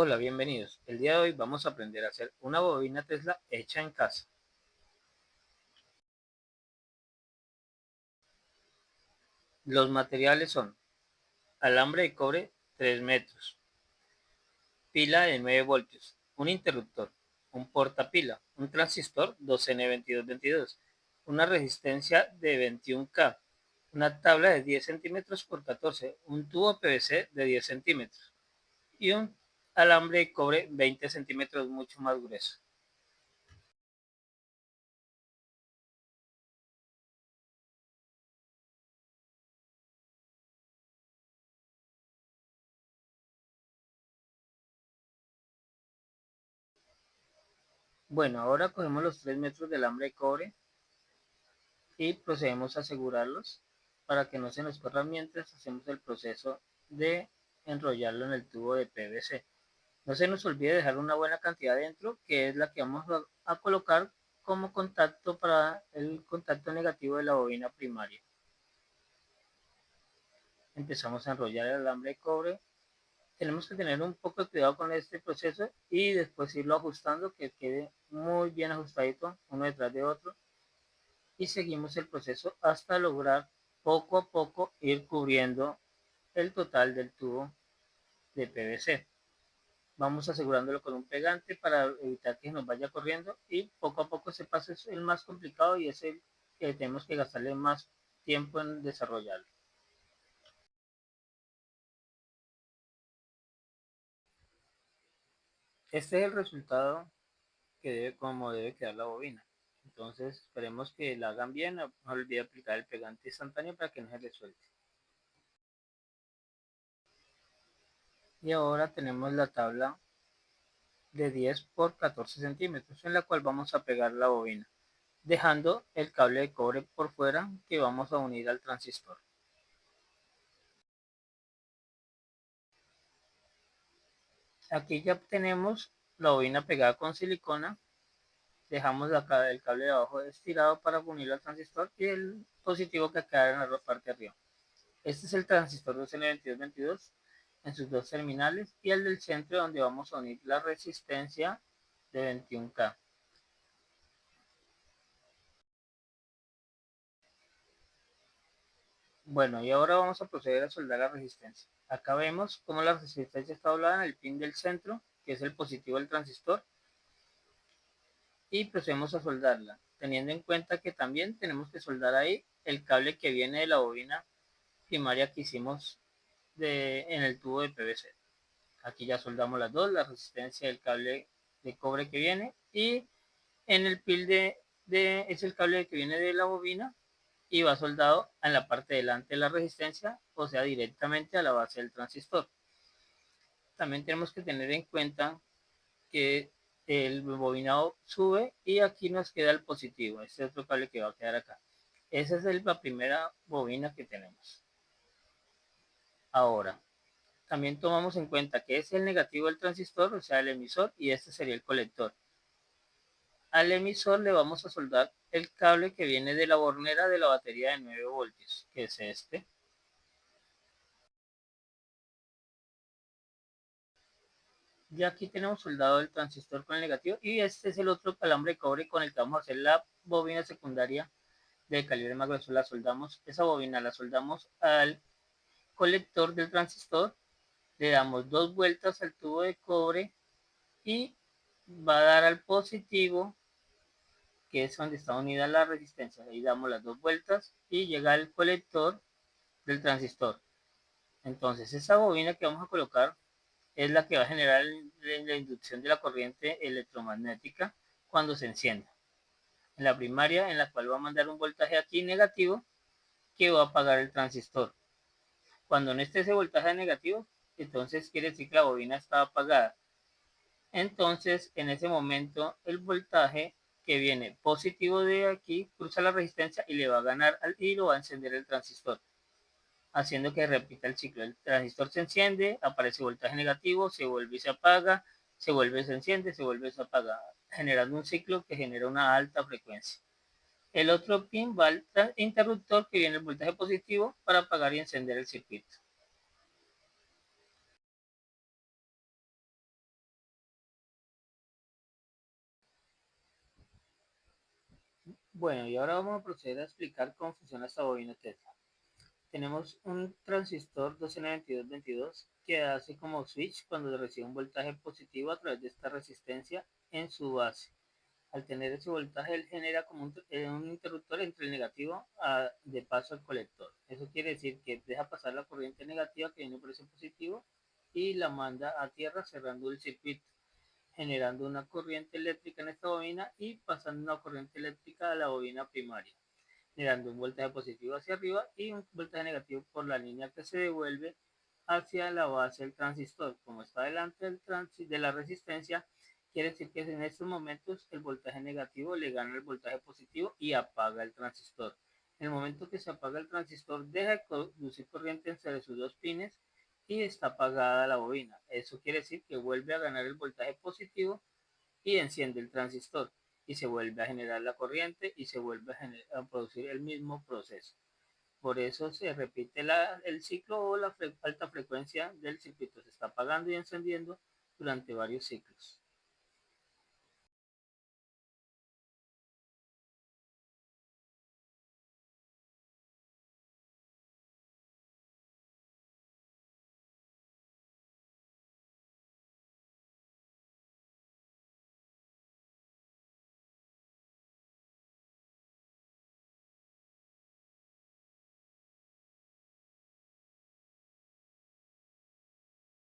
Hola, bienvenidos. El día de hoy vamos a aprender a hacer una bobina Tesla hecha en casa. Los materiales son alambre de cobre 3 metros, pila de 9 voltios, un interruptor, un portapila, un transistor 2N2222, una resistencia de 21K, una tabla de 10 centímetros por 14, un tubo PVC de 10 centímetros y un alambre de cobre 20 centímetros mucho más grueso. Bueno, ahora cogemos los 3 metros de alambre de cobre y procedemos a asegurarlos para que no se nos corran mientras hacemos el proceso de enrollarlo en el tubo de PVC. No se nos olvide dejar una buena cantidad dentro, que es la que vamos a colocar como contacto para el contacto negativo de la bobina primaria. Empezamos a enrollar el alambre de cobre. Tenemos que tener un poco de cuidado con este proceso y después irlo ajustando, que quede muy bien ajustadito uno detrás de otro, y seguimos el proceso hasta lograr poco a poco ir cubriendo el total del tubo de PVC. Vamos asegurándolo con un pegante para evitar que nos vaya corriendo, y poco a poco ese paso es el más complicado y es el que tenemos que gastarle más tiempo en desarrollarlo. Este es el resultado que como debe quedar la bobina. Entonces esperemos que la hagan bien, no olvide aplicar el pegante instantáneo para que no se resuelte. Y ahora tenemos la tabla de 10 por 14 centímetros en la cual vamos a pegar la bobina, dejando el cable de cobre por fuera que vamos a unir al transistor. Aquí ya tenemos la bobina pegada con silicona, dejamos acá el cable de abajo estirado para unirlo al transistor y el positivo que queda en la parte de arriba. Este es el transistor 2N2222 en sus dos terminales y el del centro donde vamos a unir la resistencia de 21K. Bueno, y ahora vamos a proceder a soldar la resistencia. Acá vemos cómo la resistencia está doblada en el pin del centro, que es el positivo del transistor, y procedemos a soldarla, teniendo en cuenta que también tenemos que soldar ahí el cable que viene de la bobina primaria que hicimos en el tubo de PVC. Aquí ya soldamos las dos, la resistencia del cable de cobre que viene, y en el pin es el cable que viene de la bobina y va soldado en la parte delante de la resistencia, o sea, directamente a la base del transistor. También tenemos que tener en cuenta que el bobinado sube y aquí nos queda el positivo, este otro cable que va a quedar acá. Esa es la primera bobina que tenemos. Ahora, también tomamos en cuenta que es el negativo del transistor, o sea, el emisor, y este sería el colector. Al emisor le vamos a soldar el cable que viene de la bornera de la batería de 9 voltios, que es este. Ya aquí tenemos soldado el transistor con el negativo y este es el otro alambre de cobre con el que vamos a hacer la bobina secundaria de calibre más grueso. La soldamos, esa bobina la soldamos al colector del transistor, le damos dos vueltas al tubo de cobre y va a dar al positivo, que es donde está unida la resistencia. Ahí damos las dos vueltas y llega al colector del transistor. Entonces esa bobina que vamos a colocar es la que va a generar la inducción de la corriente electromagnética cuando se encienda. En la primaria, en la cual va a mandar un voltaje aquí negativo que va a apagar el transistor. Cuando no esté ese voltaje negativo, entonces quiere decir que la bobina está apagada. Entonces, en ese momento, el voltaje que viene positivo de aquí cruza la resistencia y le va a ganar y lo va a encender el transistor, haciendo que repita el ciclo. El transistor se enciende, aparece voltaje negativo, se vuelve y se apaga, se vuelve, se enciende, se vuelve y se apaga, generando un ciclo que genera una alta frecuencia. El otro pin va al interruptor que viene el voltaje positivo para apagar y encender el circuito. Bueno, y ahora vamos a proceder a explicar cómo funciona esta bobina Tesla. Tenemos un transistor 2N2222 que hace como switch cuando recibe un voltaje positivo a través de esta resistencia en su base. Al tener ese voltaje, él genera como un interruptor entre el negativo de paso al colector. Eso quiere decir que deja pasar la corriente negativa que viene por ese positivo y la manda a tierra cerrando el circuito, generando una corriente eléctrica en esta bobina y pasando una corriente eléctrica a la bobina primaria, generando un voltaje positivo hacia arriba y un voltaje negativo por la línea que se devuelve hacia la base del transistor. Como está delante de la resistencia, quiere decir que en estos momentos el voltaje negativo le gana el voltaje positivo y apaga el transistor. En el momento que se apaga el transistor, deja de conducir corriente entre sus dos pines y está apagada la bobina. Eso quiere decir que vuelve a ganar el voltaje positivo y enciende el transistor y se vuelve a generar la corriente y se vuelve a producir el mismo proceso. Por eso se repite el ciclo o la alta frecuencia del circuito. Se está apagando y encendiendo durante varios ciclos.